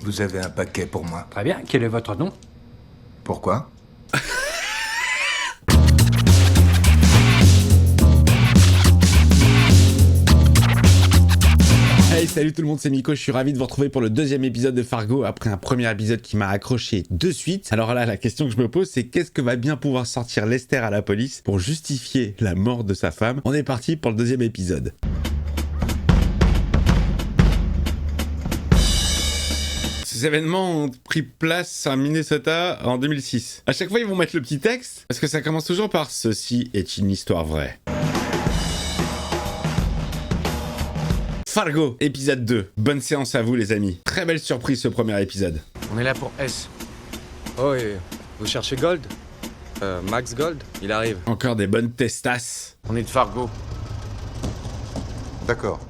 Vous avez un paquet pour moi. Très bien, quel est votre nom? Pourquoi? Hey, salut tout le monde, c'est Miko, je suis ravi de vous retrouver pour le deuxième épisode de Fargo après un premier épisode qui m'a accroché de suite. Alors là, la question que je me pose, c'est qu'est-ce que va bien pouvoir sortir Lester à la police pour justifier la mort de sa femme? On est parti pour le deuxième épisode. Ces événements ont pris place en Minnesota en 2006. À chaque fois, ils vont mettre le petit texte, parce que ça commence toujours par « Ceci est une histoire vraie ». Fargo, épisode 2. Bonne séance à vous les amis. Très belle surprise ce premier épisode. On est là pour S. Oh, et vous cherchez Gold Max Gold, il arrive. Encore des bonnes testasses. On est de Fargo. D'accord.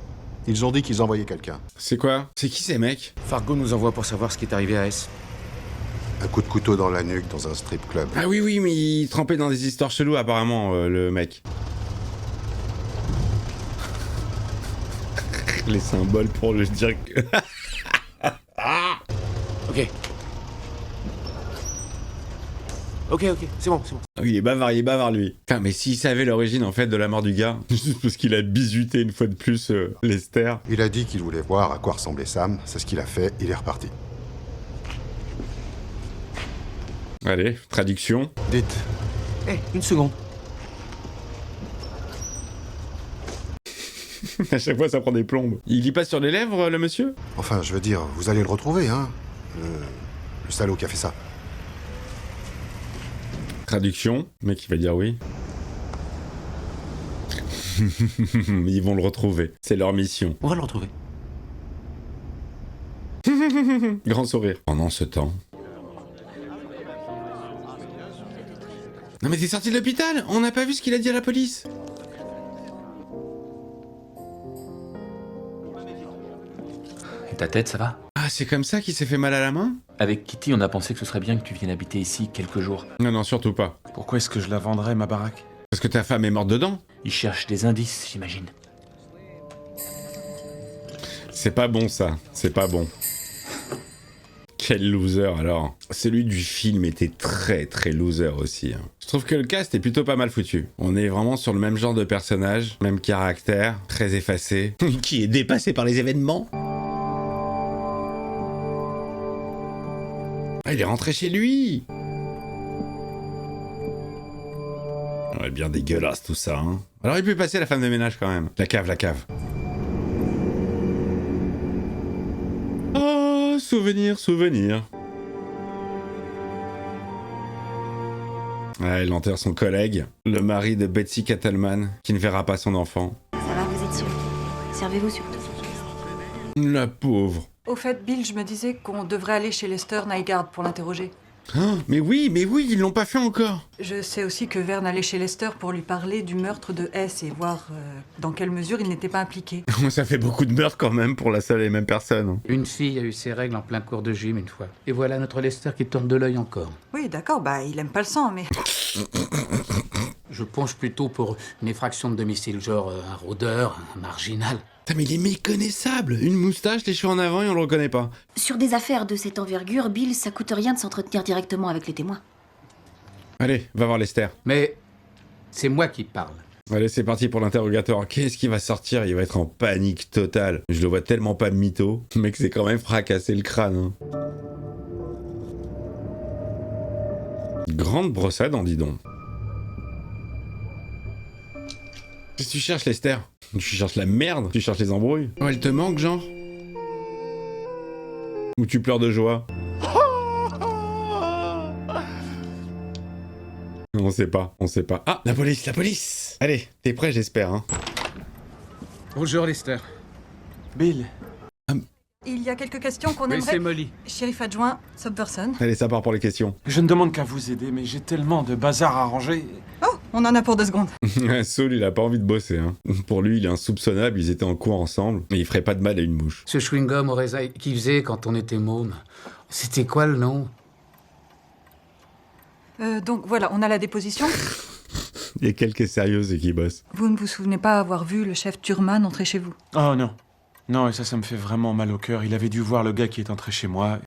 Ils ont dit qu'ils envoyaient quelqu'un. C'est quoi? C'est qui ces mecs? Fargo nous envoie pour savoir ce qui est arrivé à S. Un coup de couteau dans la nuque dans un strip club. Ah oui, mais il trempait dans des histoires cheloues apparemment, le mec. Les symboles pour le dire que... Ok, c'est bon. Oui, il est bavard lui. Putain, mais s'il savait l'origine en fait de la mort du gars, juste parce qu'il a bisuté une fois de plus Lester. Il a dit qu'il voulait voir à quoi ressemblait Sam. C'est ce qu'il a fait. Il est reparti. Allez, traduction. Dites, Une seconde. À chaque fois, ça prend des plombes. Il y passe sur les lèvres, le monsieur? enfin, je veux dire, vous allez le retrouver, hein. Le salaud qui a fait ça. Traduction. Le mec, il va dire oui. Ils vont le retrouver. C'est leur mission. On va le retrouver. Grand sourire. Pendant ce temps... Non mais t'es sorti de l'hôpital? On n'a pas vu ce qu'il a dit à la police. Et ta tête, ça va? Ah, c'est comme ça qu'il s'est fait mal à la main? Avec Kitty, on a pensé que ce serait bien que tu viennes habiter ici quelques jours. Non, surtout pas. Pourquoi est-ce que je la vendrais, ma baraque? Parce que ta femme est morte dedans. Ils cherchent des indices, j'imagine. C'est pas bon ça, c'est pas bon. Quel loser alors. Celui du film était très loser aussi. Je trouve que le cast est plutôt pas mal foutu. On est vraiment sur le même genre de personnage, même caractère, très effacé. Qui est dépassé par les événements. Ah, il est rentré chez lui. Ouais, bien dégueulasse tout ça, hein. Alors il peut passer la femme de ménage quand même. La cave. Oh, souvenir. Ouais, il enterre son collègue, le mari de Betsy Cattleman, qui ne verra pas son enfant. Ça va, vous êtes sûr? Servez-vous surtout. La pauvre. Au fait, Bill, je me disais qu'on devrait aller chez Lester Nygaard pour l'interroger. Ah, mais oui, ils l'ont pas fait encore. Je sais aussi que Vern allait chez Lester pour lui parler du meurtre de S et voir dans quelle mesure il n'était pas impliqué. Ça fait beaucoup de meurtres quand même pour la seule et même personne. Une fille a eu ses règles en plein cours de gym une fois. Et voilà notre Lester qui tourne de l'œil encore. Oui, d'accord, il aime pas le sang, mais... Je penche plutôt pour une effraction de domicile, genre un rôdeur, un marginal. Putain, mais il est méconnaissable. Une moustache, les cheveux en avant et on le reconnaît pas. Sur des affaires de cette envergure, Bill, ça coûte rien de s'entretenir directement avec les témoins. Allez, va voir Lester. Mais c'est moi qui parle. Allez, c'est parti pour l'interrogatoire. Qu'est-ce qui va sortir? Il va être en panique totale. Je le vois tellement pas mytho. Le mec s'est quand même fracassé le crâne. Hein. Grande brossade, en dis donc. Qu'est-ce que tu cherches, Lester? Tu cherches la merde? Tu cherches les embrouilles? Oh, elle te manque, genre? Ou tu pleures de joie? On sait pas. Ah, la police! Allez, t'es prêt, j'espère, hein. Bonjour, Lester. Bill. Il y a quelques questions qu'on Oui, aimerait... c'est Molly. Shérif adjoint, Subverson. Allez, ça part pour les questions. Je ne demande qu'à vous aider, mais j'ai tellement de bazar à ranger. Oh, on en a pour 2 secondes. Saul, il a pas envie de bosser, hein. Pour lui, il est insoupçonnable, ils étaient en cours ensemble, mais il ferait pas de mal à une mouche. Ce chewing-gum au raisin qu'il faisait quand on était môme. C'était quoi le nom? Donc voilà, on a la déposition. Il y a quelques sérieuses qui bossent. Vous ne vous souvenez pas avoir vu le chef Thurman entrer chez vous? Oh non. Non, et ça me fait vraiment mal au cœur. Il avait dû voir le gars qui est entré chez moi.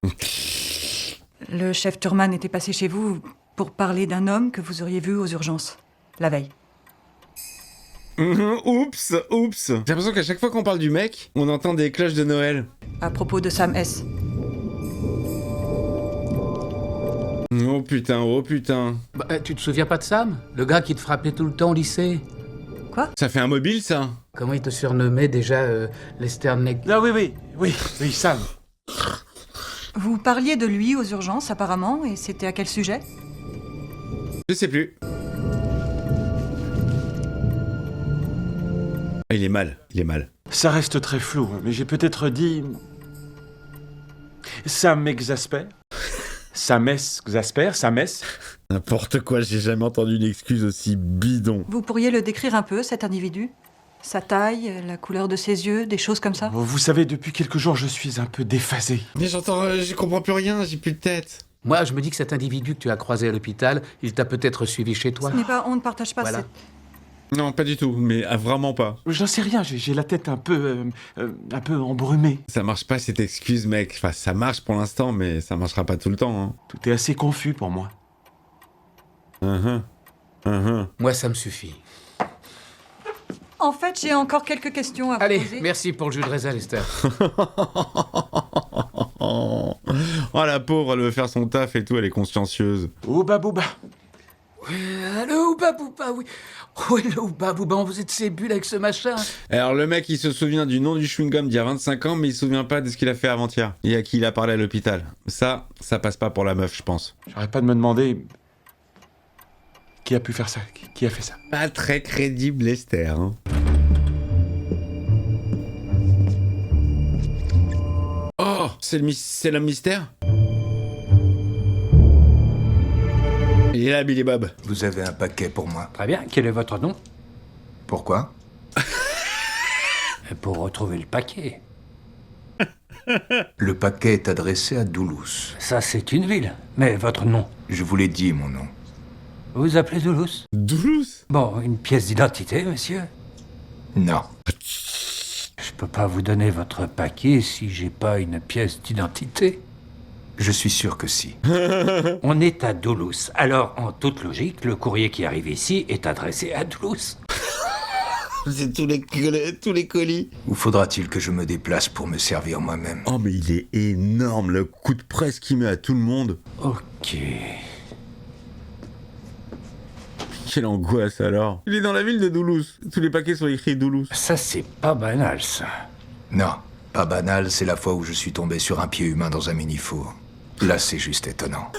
Le chef Thurman était passé chez vous pour parler d'un homme que vous auriez vu aux urgences, la veille. Oups. J'ai l'impression qu'à chaque fois qu'on parle du mec, on entend des cloches de Noël. À propos de Sam S. Oh putain. Bah, tu te souviens pas de Sam? Le gars qui te frappait tout le temps au lycée? Ça fait un mobile, ça? Comment il te surnommait déjà, Lester Neck? Ah oui, Sam. Vous parliez de lui aux urgences, apparemment, et c'était à quel sujet? Je sais plus. Ah, il est mal. Ça reste très flou, mais j'ai peut-être dit... Ça m'exaspère. Ça m'exaspère, ça m'est... N'importe quoi, j'ai jamais entendu une excuse aussi bidon. Vous pourriez le décrire un peu, cet individu? Sa taille, la couleur de ses yeux, des choses comme ça? Vous savez, depuis quelques jours, je suis un peu déphasé. Mais je comprends plus rien, j'ai plus de tête. Moi, je me dis que cet individu que tu as croisé à l'hôpital, il t'a peut-être suivi chez toi. On ne partage pas Voilà. Non, pas du tout, mais vraiment pas. J'en sais rien, j'ai la tête un peu embrumée. Ça marche pas cette excuse, mec. Enfin, ça marche pour l'instant, mais ça marchera pas tout le temps, hein. Tout est assez confus pour moi. Moi, ça me suffit. En fait, j'ai encore quelques questions à vous Allez, poser. merci pour le jus de raisin, Lester. Oh, la pauvre, elle veut faire son taf et tout, elle est consciencieuse. Ouba bouba. Le Ouba Bouba, oui. Oui, le Ouba Bouba, on vous êtes ces bulles avec ce machin. Alors, le mec, il se souvient du nom du chewing-gum d'il y a 25 ans, mais il se souvient pas de ce qu'il a fait avant-hier. Et à qui il a parlé à l'hôpital. Ça passe pas pour la meuf, je pense. J'arrête pas de me demander... Qui a pu faire ça? Qui a fait ça? Pas très crédible, Lester, hein. Oh, c'est l'homme mystère? Il est là, Billy Bob. Vous avez un paquet pour moi. Très bien, quel est votre nom? Pourquoi? Pour retrouver le paquet. Le paquet est adressé à Duluth. Ça, c'est une ville. Mais votre nom? Je vous l'ai dit, mon nom. Vous vous appelez Duluth? Duluth? Bon, une pièce d'identité, monsieur? Non. Je peux pas vous donner votre paquet si j'ai pas une pièce d'identité. Je suis sûr que si. On est à Duluth. Alors, en toute logique, le courrier qui arrive ici est adressé à Duluth. C'est tous les colis. Ou faudra-t-il que je me déplace pour me servir moi-même? Oh, mais il est énorme, le coup de presse qu'il met à tout le monde. Ok. Quelle angoisse, alors. Il est dans la ville de Duluth. Tous les paquets sont écrits Duluth. Ça, c'est pas banal, ça. Non, pas banal, c'est la fois où je suis tombé sur un pied humain dans un mini-four. Là, c'est juste étonnant.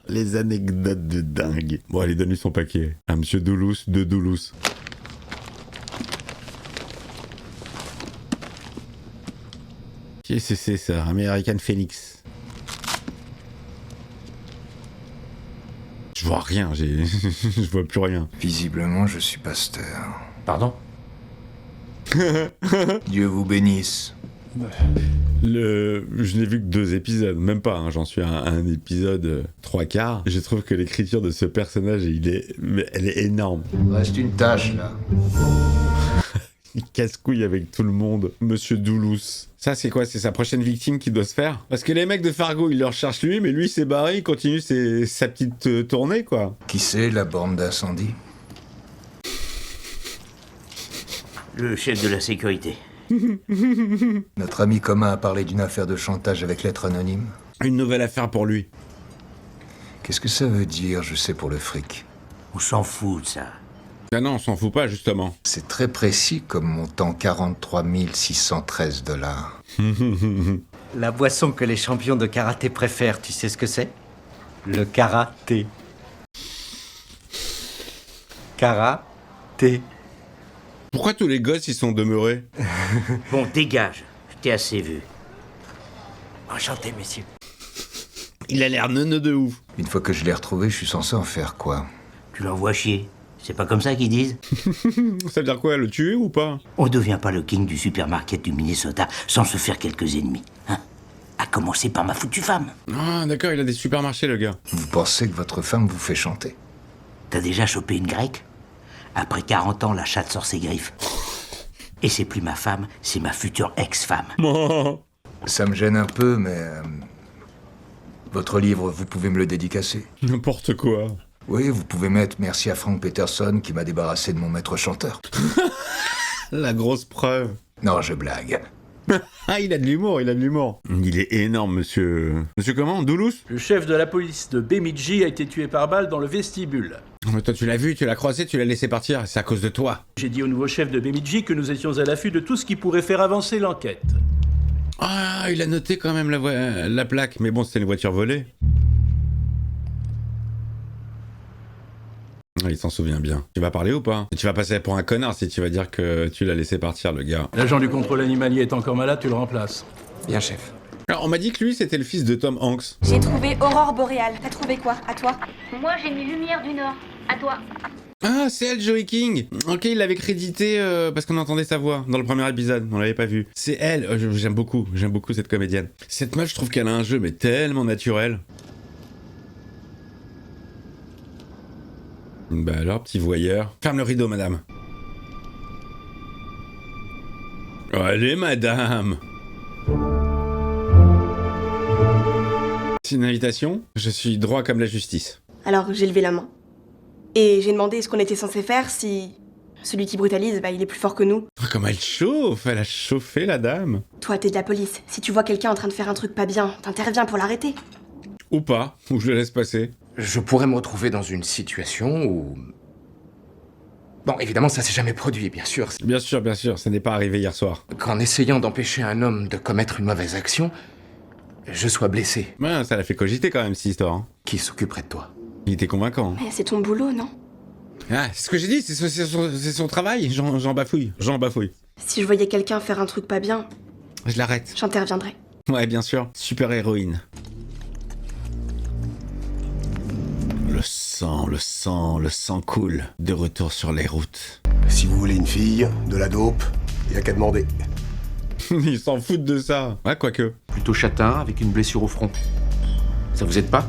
Les anecdotes de dingue. Bon, allez, donne-lui son paquet. À Monsieur Duluth de Duluth. Qu'est-ce que c'est ça? American Phoenix. Je vois rien, je vois plus rien. Visiblement, je suis pasteur. Pardon? Dieu vous bénisse. Je n'ai vu que 2 épisodes, même pas, hein, j'en suis à un épisode 3/4. Je trouve que l'écriture de ce personnage, elle est énorme. Il reste une tâche, là. Il casse-couille avec tout le monde. Monsieur Duluth. Ça, c'est quoi? C'est sa prochaine victime qui doit se faire? Parce que les mecs de Fargo, ils le recherchent lui, mais lui, il s'est barré, il continue sa petite tournée, quoi. Qui c'est, la borne d'incendie? Le chef de la sécurité. Notre ami commun a parlé d'une affaire de chantage avec lettre anonyme. Une nouvelle affaire pour lui. Qu'est-ce que ça veut dire, je sais pour le fric? On s'en fout de ça. Ah non, on s'en fout pas, justement. C'est très précis comme montant, 43 613 $. La boisson que les champions de karaté préfèrent, tu sais ce que c'est? Le karaté. Karaté. Pourquoi tous les gosses, ils sont demeurés? Bon, dégage. Je t'ai assez vu. Enchanté, messieurs. Il a l'air neuneux de ouf. Une fois que je l'ai retrouvé, je suis censé en faire quoi? Tu l'envoies chier. C'est pas comme ça qu'ils disent? Ça veut dire quoi, le tuer ou pas? On devient pas le king du supermarket du Minnesota sans se faire quelques ennemis, hein? À commencer par ma foutue femme. Ah, d'accord, il a des supermarchés, le gars. Vous pensez que votre femme vous fait chanter? T'as déjà chopé une grecque? Après 40 ans, la chatte sort ses griffes. Et c'est plus ma femme, c'est ma future ex-femme. Ça me gêne un peu, mais... votre livre, vous pouvez me le dédicacer? N'importe quoi. Oui, vous pouvez mettre merci à Frank Peterson qui m'a débarrassé de mon maître chanteur. La grosse preuve. Non, je blague. Ah, il a de l'humour, il a de l'humour. Il est énorme, monsieur... Monsieur comment? Doulouse? Le chef de la police de Bemidji a été tué par balle dans le vestibule. Mais toi, tu l'as vu, tu l'as croisé, tu l'as laissé partir. C'est à cause de toi. J'ai dit au nouveau chef de Bemidji que nous étions à l'affût de tout ce qui pourrait faire avancer l'enquête. Ah, il a noté quand même la plaque. Mais bon, c'était une voiture volée. Ah, il s'en souvient bien. Tu vas parler ou pas? Tu vas passer pour un connard si tu vas dire que tu l'as laissé partir, le gars. L'agent du contrôle animalier est encore malade, tu le remplaces. Bien, chef. Alors, on m'a dit que lui, c'était le fils de Tom Hanks. J'ai trouvé Aurore Boréale. T'as trouvé quoi? À toi? Moi, j'ai mis Lumière du Nord. À toi. Ah, c'est elle, Joey King. Ok, il l'avait crédité parce qu'on entendait sa voix dans le premier épisode. On l'avait pas vu. C'est elle. J'aime beaucoup cette comédienne. Cette meuf, je trouve qu'elle a un jeu, mais tellement naturel. Bah alors, petit voyeur. Ferme le rideau, madame. Allez, madame. C'est une invitation? Je suis droit comme la justice. Alors, j'ai levé la main. Et j'ai demandé ce qu'on était censé faire si... Celui qui brutalise, bah, il est plus fort que nous. Oh, comme elle chauffe. Elle a chauffé, la dame. Toi, t'es de la police. Si tu vois quelqu'un en train de faire un truc pas bien, t'interviens pour l'arrêter. Ou pas. Ou je le laisse passer. Je pourrais me retrouver dans une situation où... Bon, évidemment, ça s'est jamais produit, bien sûr. Bien sûr, ça n'est pas arrivé hier soir. Qu'en essayant d'empêcher un homme de commettre une mauvaise action, je sois blessé. Ouais, ça l'a fait cogiter quand même, cette histoire. Hein. Qui s'occuperait de toi? Il était convaincant. Mais c'est ton boulot, non? Ah, c'est ce que j'ai dit, c'est son travail. J'en bafouille. Si je voyais quelqu'un faire un truc pas bien... Je l'arrête. J'interviendrai. Ouais, bien sûr. Super héroïne. Le sang coule. De retour sur les routes. Si vous voulez une fille, de la dope, y a qu'à demander. Ils s'en foutent de ça. Ouais, quoique. Plutôt châtain, avec une blessure au front. Ça vous aide pas?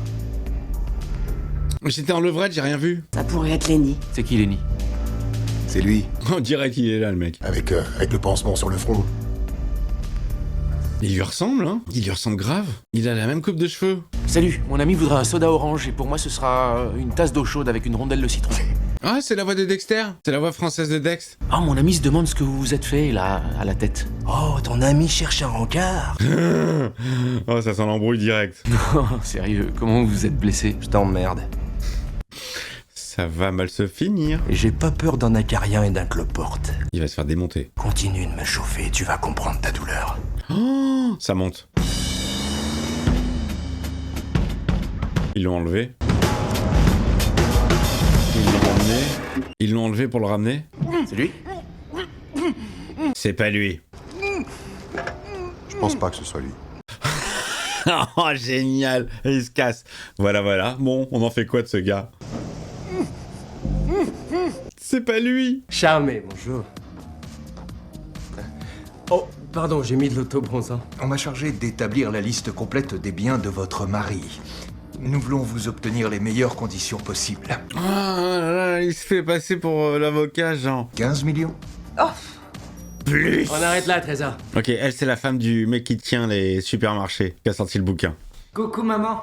J'étais en levrette, j'ai rien vu. Ça pourrait être Lenny. C'est qui, Lenny? C'est lui, On dirait qu'il est là, le mec. avec le pansement sur le front. Il lui ressemble, hein. Il lui ressemble grave. Il a la même coupe de cheveux. Salut, mon ami voudra un soda orange et pour moi ce sera une tasse d'eau chaude avec une rondelle de citron. Ah, c'est la voix de Dexter. C'est la voix française de Dex. Oh, mon ami se demande ce que vous vous êtes fait, là, à la tête. Oh, ton ami cherche un rencard. Oh, ça sent l'embrouille direct. Non, sérieux, comment vous vous êtes blessé? Je t'emmerde. Ça va mal se finir. Et j'ai pas peur d'un acarien et d'un cloporte. Il va se faire démonter. Continue de me chauffer, tu vas comprendre ta douleur. Oh, ça monte. Ils l'ont enlevé. Ils l'ont enlevé pour le ramener. C'est lui? C'est pas lui. Je pense pas que ce soit lui. Oh, génial. Et il se casse. Voilà. Bon, on en fait quoi de ce gars? C'est pas lui. Charmé, bonjour. Oh, pardon, j'ai mis de l'autobronzant. On m'a chargé d'établir la liste complète des biens de votre mari. Nous voulons vous obtenir les meilleures conditions possibles. Ah là là, il se fait passer pour l'avocat, genre. 15 millions? Oh. Plus. On arrête là, Trésor. Ok, elle, c'est la femme du mec qui tient les supermarchés, qui a sorti le bouquin. Coucou, maman.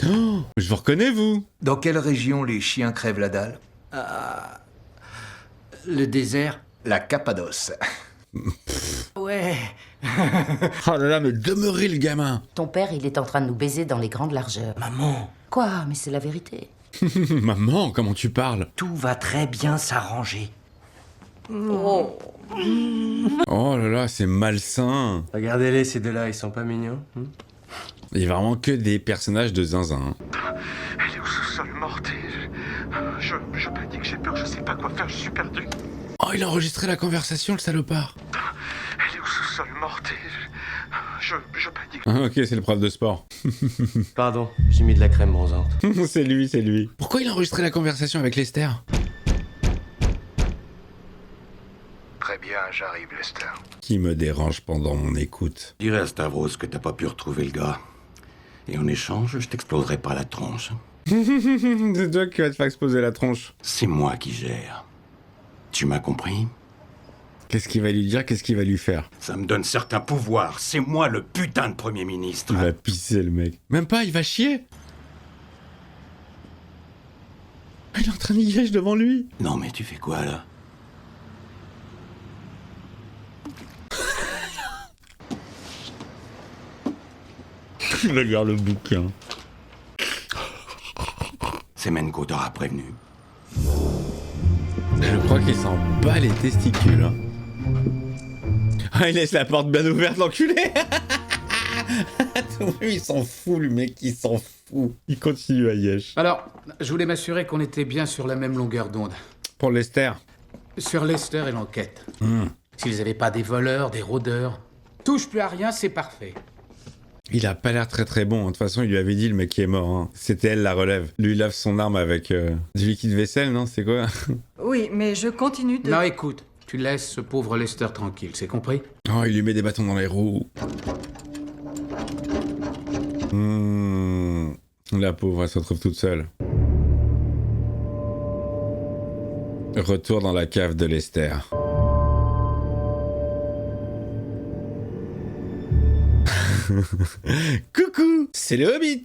Oh, je vous reconnais, vous. Dans quelle région les chiens crèvent la dalle? Le désert. La Cappadoce. Ouais. Oh là là, mais demeurez le gamin. Ton père, il est en train de nous baiser dans les grandes largeurs. Maman. Quoi? Mais c'est la vérité. Maman, comment tu parles? Tout va très bien s'arranger. Oh. Oh là là, c'est malsain. Regardez-les, ces deux-là, ils sont pas mignons. Il y a vraiment que des personnages de zinzin. Elle est au sous-sol morte et je panique, j'ai peur, je sais pas quoi faire, je suis perdu. Oh, il a enregistré la conversation, le salopard. Elle est au sous-sol morte et je panique. Ah, ok, c'est le prof de sport. Pardon, j'ai mis de la crème bronzante. C'est lui. Pourquoi il a enregistré la conversation avec Lester? Très bien, j'arrive, Lester. Qui me dérange pendant mon écoute. Dirais à Stavros que t'as pas pu retrouver le gars. Et en échange, je t'exploserai pas la tronche. C'est toi qui vas te faire exploser la tronche. C'est moi qui gère. Tu m'as compris? Qu'est-ce qu'il va lui dire? Qu'est-ce qu'il va lui faire? Ça me donne certains pouvoirs. C'est moi le putain de Premier ministre. Il va pisser, le mec. Même pas, il va chier. Il est en train d'y gâcher devant lui. Non mais tu fais quoi là? Regarde le bouquin. Semenko t'aura prévenu. Je crois qu'il s'en bat les testicules. Hein. Ah, il laisse la porte bien ouverte, l'enculé. Il s'en fout, le mec, il s'en fout. Il continue à yesh. Alors, je voulais m'assurer qu'on était bien sur la même longueur d'onde. Pour Lester. Sur Lester et l'enquête. S'ils n'avaient pas des voleurs, des rôdeurs. Touche plus à rien, c'est parfait. Il a pas l'air très très bon. De toute façon, il lui avait dit, le mec qui est mort. Hein. C'était elle la relève. Lui, il lave son arme avec du liquide vaisselle, non? C'est quoi? Oui, mais je continue de... Non, écoute, tu laisses ce pauvre Lester tranquille, c'est compris? Oh, il lui met des bâtons dans les roues. La pauvre, elle se retrouve toute seule. Retour dans la cave de Lester. Coucou, c'est le Hobbit.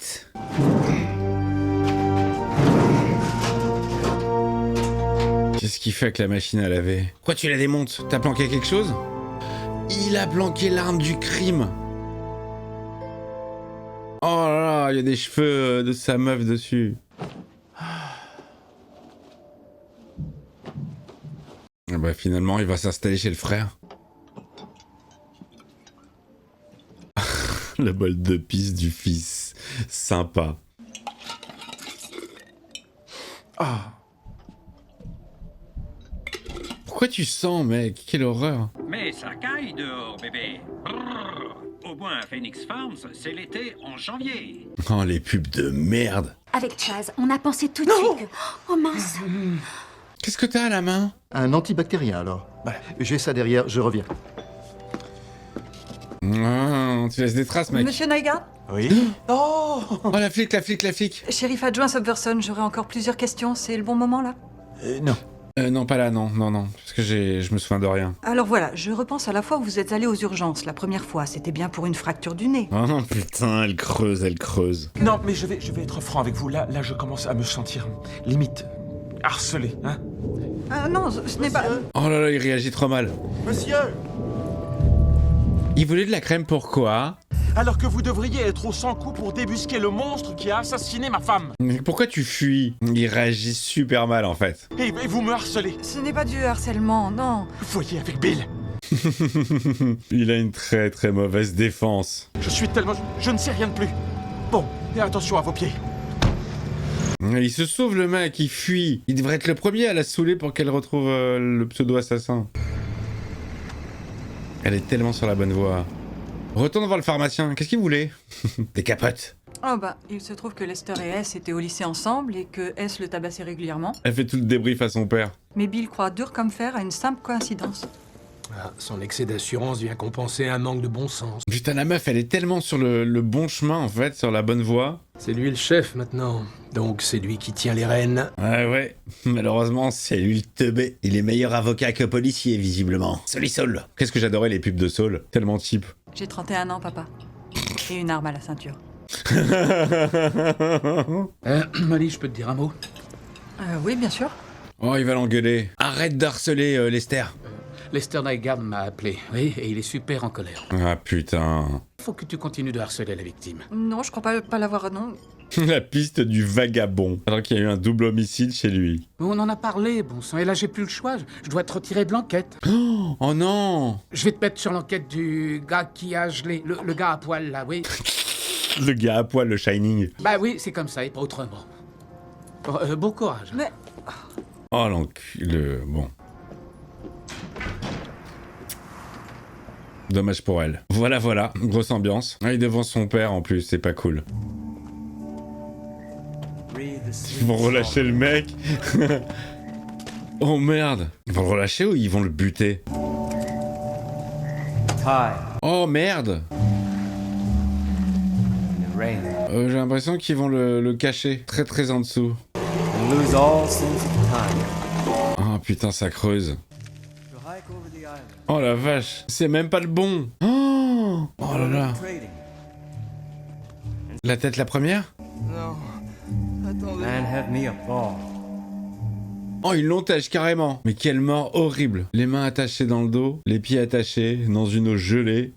Qu'est-ce qu'il fait avec la machine à laver? Pourquoi tu la démontes? T'as planqué quelque chose? Il a planqué l'arme du crime. Oh là là, il y a des cheveux de sa meuf dessus. Ah bah finalement, il va s'installer chez le frère. Le bol de pisse du fils. Sympa. Ah. Pourquoi tu sens, mec? Quelle horreur. Mais ça caille dehors, bébé. Brrr. Au moins, Phoenix Farms, c'est l'été en janvier. Oh, les pubs de merde. Avec Chaz, on a pensé tout de suite que... Oh mince. Qu'est-ce que t'as à la main? Un antibactérien, alors. J'ai ça derrière, je reviens. Oh, tu laisses des traces, mec. Monsieur Nygaard? Oui. Oh, la flic, la flic, la flic. Shérif adjoint Subverson, j'aurais encore plusieurs questions. C'est le bon moment, là? Non. Non, pas là, non, parce que je me souviens de rien. Alors voilà, je repense à la fois où vous êtes allé aux urgences. La première fois, c'était bien pour une fracture du nez. Oh non, putain, elle creuse, elle creuse. Non, mais je vais être franc avec vous. Là, je commence à me sentir limite harcelé, hein. Ah non, ce n'est pas... Oh là là, il réagit trop mal. Monsieur! Il voulait de la crème pourquoi? Alors que vous devriez être au sans-coup pour débusquer le monstre qui a assassiné ma femme. Mais pourquoi tu fuis? Il réagit super mal en fait. Et vous me harcelez. Ce n'est pas du harcèlement, non. Voyez avec Bill. Il a une très très mauvaise défense. Je suis tellement... Je ne sais rien de plus. Bon, et attention à vos pieds. Il se sauve le mec, il fuit. Il devrait être le premier à la saouler pour qu'elle retrouve le pseudo-assassin. Elle est tellement sur la bonne voie. Retourne voir le pharmacien, qu'est-ce qu'il voulait? Des capotes. Oh bah, il se trouve que Lester et S étaient au lycée ensemble et que S le tabassait régulièrement. Elle fait tout le débrief à son père. Mais Bill croit dur comme fer à une simple coïncidence. Ah, son excès d'assurance vient compenser un manque de bon sens. Putain, la meuf, elle est tellement sur le bon chemin, en fait, sur la bonne voie. C'est lui le chef, maintenant. Donc c'est lui qui tient les rênes. Ouais. Malheureusement, c'est lui le teubé. Il est meilleur avocat que policier, visiblement. Salut, Saul. Qu'est-ce que j'adorais les pubs de Saul. Tellement cheap. J'ai 31 ans, papa. Et une arme à la ceinture. Molly, je peux te dire un mot? Oui, bien sûr. Oh, il va l'engueuler. Arrête d'harceler Lester. Lester Nygaard m'a appelé, oui, et il est super en colère. Ah putain. Faut que tu continues de harceler la victime. Non, je crois pas l'avoir, non. La piste du vagabond. Alors qu'il y a eu un double homicide chez lui. On en a parlé, bon sang, et là j'ai plus le choix. Je dois te retirer de l'enquête. Oh non. Je vais te mettre sur l'enquête du gars qui a gelé, le gars à poil là, oui. Le gars à poil, le Shining. Bah oui, c'est comme ça, et pas autrement. Bon courage. Mais... Oh l'enculé, bon. Dommage pour elle. Voilà, grosse ambiance. Ah, il est devant son père en plus, c'est pas cool. Ils vont relâcher le mec. Oh merde. Ils vont le relâcher ou ils vont le buter? Oh merde. J'ai l'impression qu'ils vont le cacher. Très très en dessous. Oh putain, ça creuse. Oh la vache, c'est même pas le bon. Oh, oh là là. La tête la première? Oh, ils l'entachent carrément. Mais quelle mort horrible. Les mains attachées dans le dos, les pieds attachés, dans une eau gelée.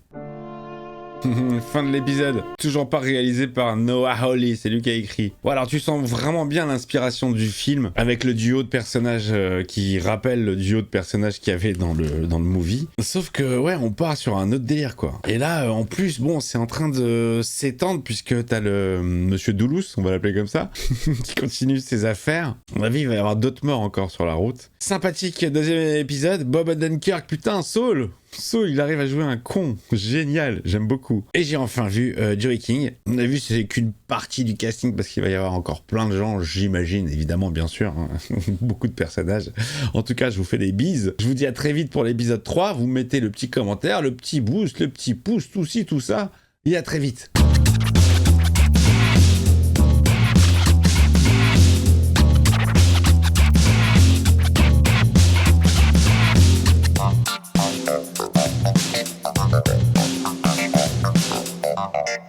Fin de l'épisode. Toujours pas réalisé par Noah Hawley, c'est lui qui a écrit. Bon, alors tu sens vraiment bien l'inspiration du film avec le duo de personnages qui rappelle le duo de personnages qu'il y avait dans le movie. Sauf que ouais, on part sur un autre délire quoi. Et là, en plus, bon, c'est en train de s'étendre puisque t'as le Monsieur Doulousse, on va l'appeler comme ça, qui continue ses affaires. À mon avis, il va y avoir d'autres morts encore sur la route. Sympathique deuxième épisode. Bob Odenkirk, putain, Saul, il arrive à jouer un con. Génial, j'aime beaucoup. Et j'ai enfin vu Joey King. On a vu, c'est qu'une partie du casting parce qu'il va y avoir encore plein de gens, j'imagine, évidemment, bien sûr. Hein. Beaucoup de personnages. En tout cas, je vous fais des bises. Je vous dis à très vite pour l'épisode 3. Vous mettez le petit commentaire, le petit boost, le petit pouce, tout ci, tout ça. Et à très vite. Okay.